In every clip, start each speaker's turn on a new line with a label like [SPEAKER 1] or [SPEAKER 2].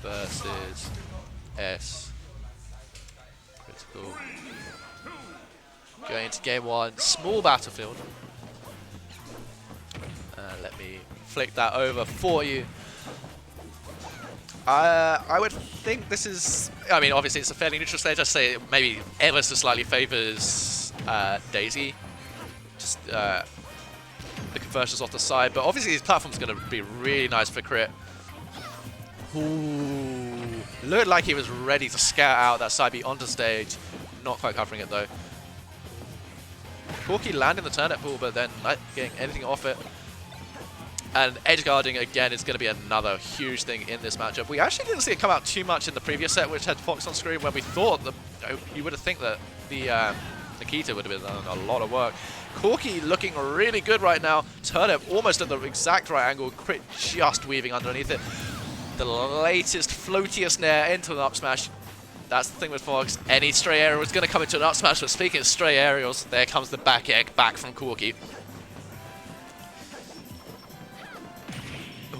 [SPEAKER 1] versus S. Critical. Going into game 1, small battlefield. Let me flick that over for you. I would think this is, I mean, obviously it's a fairly neutral stage. I'd say it maybe ever so slightly favors Daisy. Just the conversions off the side, but obviously his platform's going to be really nice for crit. Ooh, looked like he was ready to scout out that side B onto stage. Not quite covering it though. Corky landing the turnip pool, but then not getting anything off it. And edge guarding again is going to be another huge thing in this matchup. We actually didn't see it come out too much in the previous set, which had Fox on screen, when we thought that you would have think that the Nikita would have been done a lot of work. Corky looking really good right now. Turnip almost at the exact right angle. Crit just weaving underneath it. The latest floatiest nair into an up smash. That's the thing with Fox. Any stray aerial is going to come into an up smash. But speaking of stray aerials, there comes the back egg back from Corky.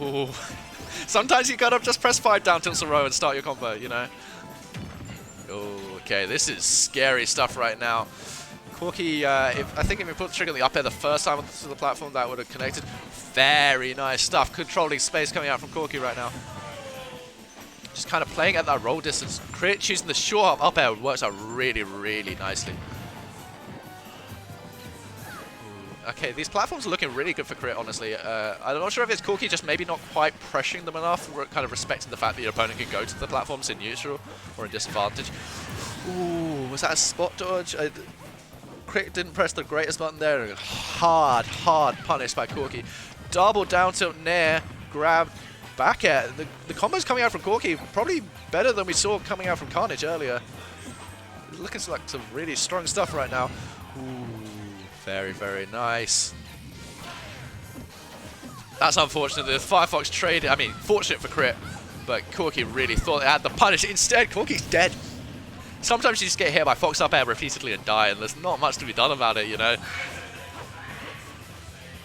[SPEAKER 1] Ooh. Sometimes you gotta just press 5 down tilts a row and start your combo, you know? Oh, okay, this is scary stuff right now. Corky, I think if we put the trigger on the up air the first time onto the platform, that would have connected. Very nice stuff. Controlling space coming out from Corky right now. Just kind of playing at that roll distance. Crit choosing the short up air works out really, really nicely. Okay, these platforms are looking really good for crit, honestly. I'm not sure if it's Corky just maybe not quite pressuring them enough, or kind of respecting the fact that your opponent can go to the platforms in neutral or in disadvantage. Ooh, was that a spot dodge? Crit didn't press the greatest button there. Hard punish by Corky. Double down tilt nair, grab, back air. The combos coming out from Corky probably better than we saw coming out from Carnage earlier. Looking like some really strong stuff right now. Ooh. Very, very nice. That's unfortunate. The Firefox traded, I mean, fortunate for crit, but Corky really thought they had the punish. Instead, Corky's dead. Sometimes you just get hit by Fox up air repeatedly and die, and there's not much to be done about it, you know.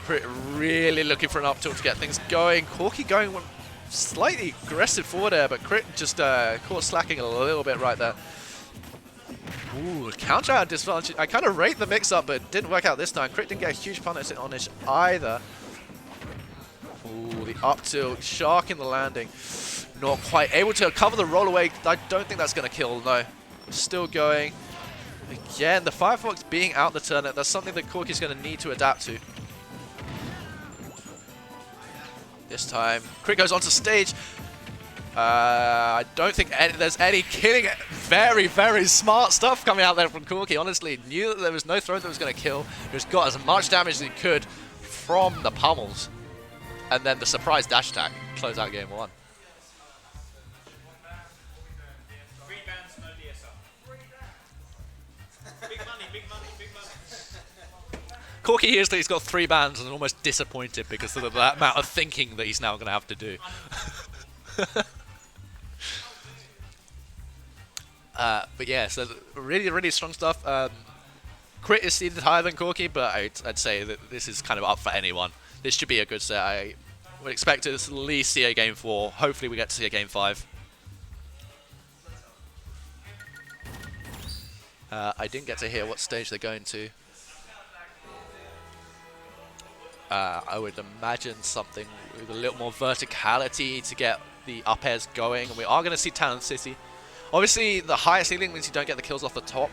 [SPEAKER 1] Crit really looking for an up tilt to get things going. Corky going slightly aggressive forward air, but Crit just caught slacking a little bit right there. Ooh, counter out disadvantage. I kind of rate the mix-up, but it didn't work out this time. Crit didn't get a huge punish on it either. Ooh, the up tilt, shark in the landing. Not quite able to cover the roll away. I don't think that's going to kill, no. Still going. Again, the Firefox being out the turnip, that's something that Corky's going to need to adapt to. This time, Crit goes onto stage. I don't think there's any killing it. Very, very smart stuff coming out there from Corky. Honestly, knew that there was no throw that was going to kill. Just got as much damage as he could from the pummels. And then the surprise dash attack. Close out game 1. Corky hears that he's got 3 bans and is almost disappointed because of that amount of thinking that he's now going to have to do. But yeah, so really, really strong stuff. Crit is seeded higher than Corky, but I'd say that this is kind of up for anyone. This should be a good set. I would expect to at least see a game 4. Hopefully we get to see a game 5. I didn't get to hear what stage they're going to. I would imagine something with a little more verticality to get the up airs going. And we are going to see Town City. Obviously, the higher ceiling means you don't get the kills off the top.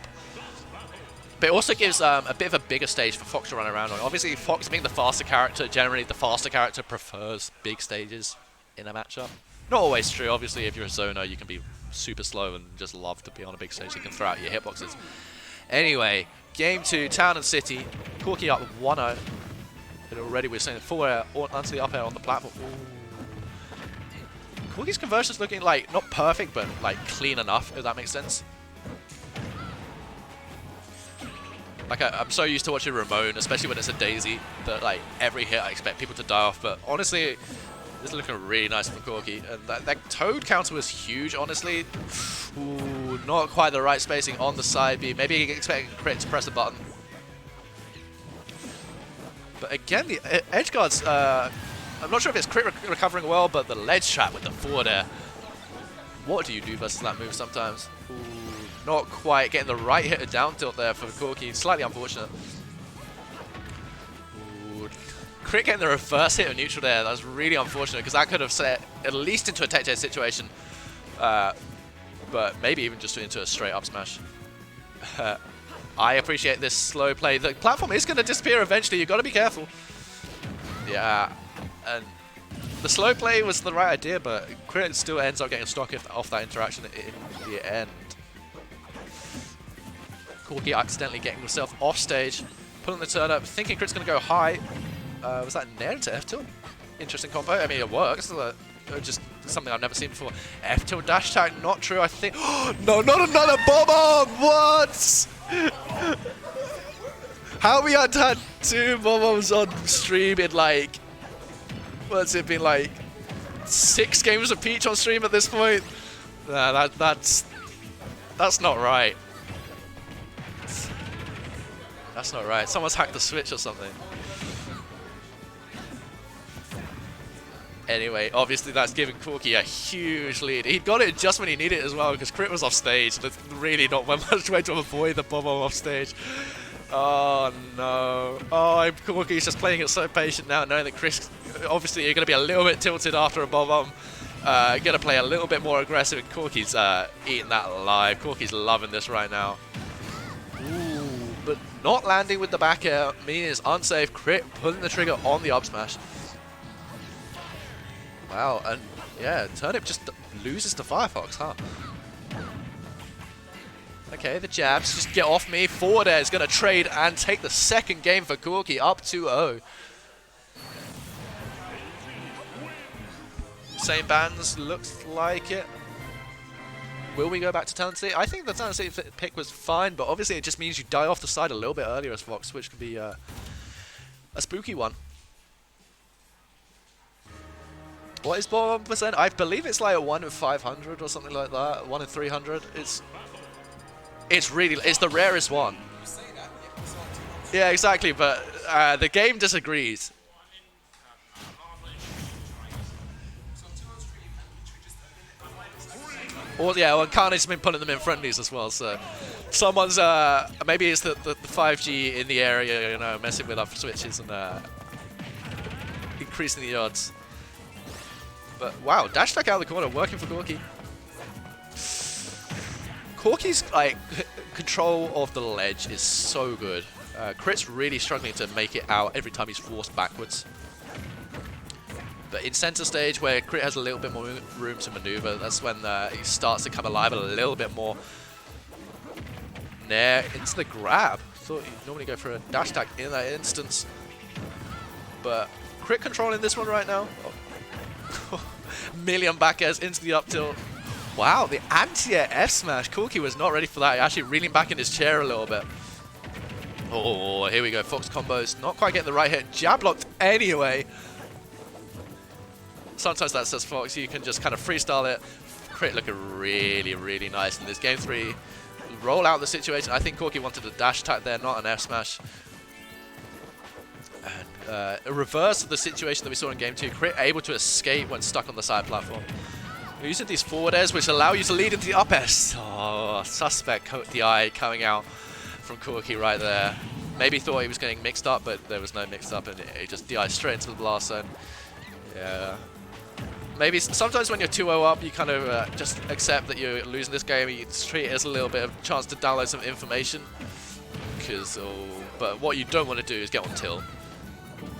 [SPEAKER 1] But it also gives a bit of a bigger stage for Fox to run around on. Obviously, Fox being the faster character, generally the faster character prefers big stages in a matchup. Not always true. Obviously, if you're a zoner, you can be super slow and just love to be on a big stage. You can throw out your hitboxes. Anyway, game 2, Town and City. Corky up 1-0. And already we're seeing full air onto the up air on the platform. Ooh. Corky's conversion's looking like, not perfect, but like clean enough, if that makes sense. Like, I'm so used to watching Ramon, especially when it's a Daisy, that like every hit I expect people to die off. But honestly, this is looking really nice from Corky. And that Toad counter was huge, honestly. Ooh, not quite the right spacing on the side B. Maybe you expect Crit to press the button. But again, the edge guards, I'm not sure if it's Crit recovering well, but the ledge trap with the forward air. what do you do versus that move sometimes? Ooh, not quite getting the right hit of down tilt there for Corky. Slightly unfortunate. Ooh, Crit getting the reverse hit of neutral there. That was really unfortunate because that could have set at least into a tech chase situation. But maybe even just into a straight up smash. I appreciate this slow play. The platform is going to disappear eventually. You've got to be careful. Yeah, and the slow play was the right idea, but Crit still ends up getting stuck off that interaction in the end. Corky accidentally getting himself off stage, pulling the turn up, thinking Crit's going to go high. Was that nair into F tilt? Interesting combo. I mean, it works. Just something I've never seen before. F tilt dash tag, not true, I think. No, not another bomb! What? How we had 2 bombs on stream in like, what's it been like, 6 games of Peach on stream at this point? Nah, that's not right. That's not right. Someone's hacked the Switch or something. Anyway, obviously that's giving Corky a huge lead. He got it just when he needed it as well because Crit was off stage. There's really not much way to avoid the bomb off stage. Oh no. Oh, Corky's just playing it so patient now, knowing that Chris, obviously you're going to be a little bit tilted after a bomb. Going to play a little bit more aggressive, and Corky's eating that alive. Corky's loving this right now. Ooh, but not landing with the back air, meaning it's unsafe. Crit pulling the trigger on the up smash. Wow, and yeah, Turnip just loses to Firefox, huh? Okay, the jabs, just get off me. Forward air is going to trade and take the second game for Corky, up 2-0. Same bands, looks like it. Will we go back to Talon City? I think the Talon City pick was fine, but obviously it just means you die off the side a little bit earlier as Fox, which could be a spooky one. What is bomb percent? I believe it's like a 1 in 500 or something like that. 1 in 300. It's the rarest one. Yeah, exactly. But the game disagrees. Well, yeah, well, Carnage's been putting them in friendlies as well. So someone's maybe it's the 5G in the area, you know, messing with our switches and increasing the odds. But wow, dash attack out of the corner, working for Corky. Corky's like control of the ledge is so good. Crit's really struggling to make it out every time he's forced backwards. But in center stage, where Crit has a little bit more room to maneuver, that's when he starts to come alive a little bit more. Nair into the grab. Thought you'd normally go for a dash attack in that instance. But Crit controlling this one right now. Million back airs into the up tilt. Wow, the anti-air F smash. Corky was not ready for that. He actually reeling back in his chair a little bit. Oh, here we go. Fox combos. Not quite getting the right hit. Jab blocked anyway. Sometimes that says Fox. You can just kind of freestyle it. Crit looking really, really nice in this game 3. Roll out the situation. I think Corky wanted a dash attack there, not an F smash. And a reverse of the situation that we saw in game 2. Crit able to escape when stuck on the side platform. We're using these forward airs which allow you to lead into the up airs. Oh, suspect DI coming out from Corky right there. Maybe thought he was getting mixed up, but there was no mix up and it just DI straight into the blast zone. Yeah. Maybe sometimes when you're 2-0 up, you kind of just accept that you're losing this game. You treat it as a little bit of a chance to download some information. But what you don't want to do is get on tilt.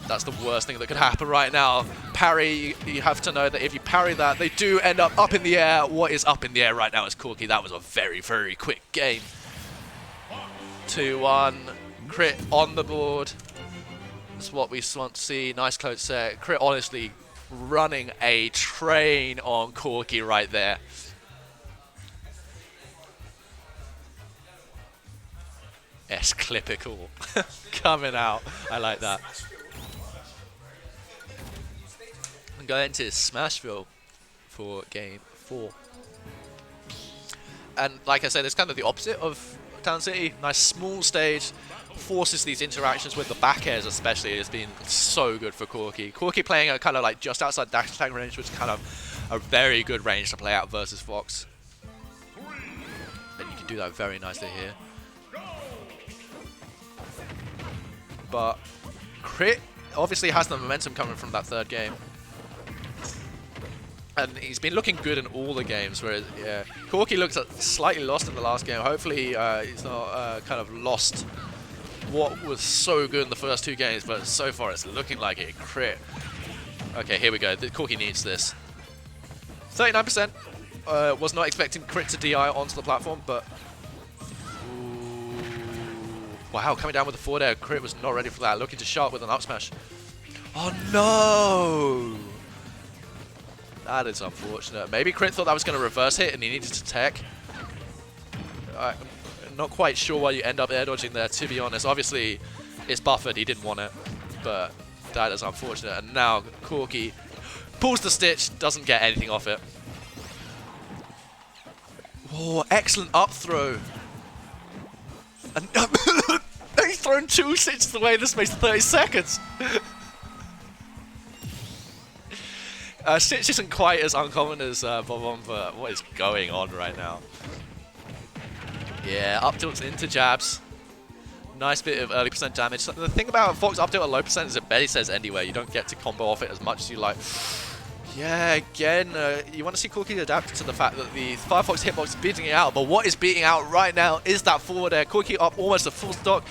[SPEAKER 1] That's the worst thing that could happen right now. Parry, you have to know that if you parry that, they do end up in the air. What is up in the air right now is Corky. That was a very, very quick game. 2-1. Crit on the board. That's what we want to see. Nice close set. Crit honestly running a train on Corky right there. S-clipical. Coming out. I like that. Going to Smashville for game 4. And like I said, it's kind of the opposite of Town City. Nice small stage, forces these interactions with the back airs especially has been so good for Corky. Corky playing a kind of like just outside dash attack range, which kind of a very good range to play out versus Fox. And you can do that very nicely here. But Crit obviously has the momentum coming from that third game. And he's been looking good in all the games, whereas yeah, Corky looks slightly lost in the last game. Hopefully he's not kind of lost what was so good in the first 2 games, but so far it's looking like it. Crit. Okay, here we go. Corky needs this. 39%. Was not expecting Crit to DI onto the platform, but... Ooh. Wow, coming down with the forward air. Crit was not ready for that. Looking to sharp with an up smash. Oh no! That is unfortunate. Maybe Crit thought that was going to reverse hit and he needed to tech. I'm not quite sure why you end up air dodging there, to be honest. Obviously, it's buffered. He didn't want it. But that is unfortunate. And now Corky pulls the stitch, doesn't get anything off it. Oh, excellent up throw. And he's thrown 2 stitches away. This makes 30 seconds. Stitch isn't quite as uncommon as Bob-omb, but what is going on right now? Yeah, up tilts into jabs. Nice bit of early percent damage. So the thing about Fox up tilt at low percent is it barely says anywhere. You don't get to combo off it as much as you like. Yeah, again, you want to see Corky adapt to the fact that the Firefox hitbox is beating it out, but what is beating out right now is that forward air. Corky up almost a full stock.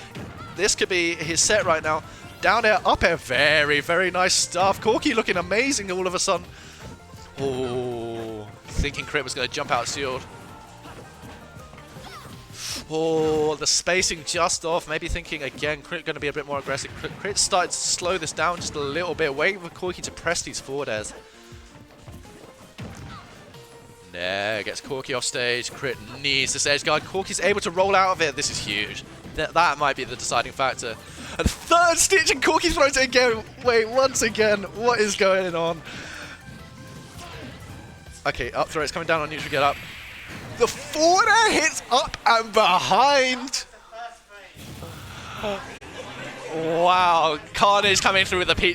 [SPEAKER 1] This could be his set right now. Down air, up air, very, very nice stuff. Corky looking amazing all of a sudden. Oh, thinking Crit was going to jump out sealed. Oh, the spacing just off. Maybe thinking again, Crit going to be a bit more aggressive. Crit started to slow this down just a little bit, waiting for Corky to press these forward airs. There, gets Corky off stage. Crit needs this edge guard. Corky's able to roll out of it. This is huge. That might be the deciding factor. And third stitch and Corky throws it again. Wait, once again, what is going on? Okay, up throw, it's coming down on neutral, get up. The forward air hits up and behind. Wow, Carnage coming through with the peach.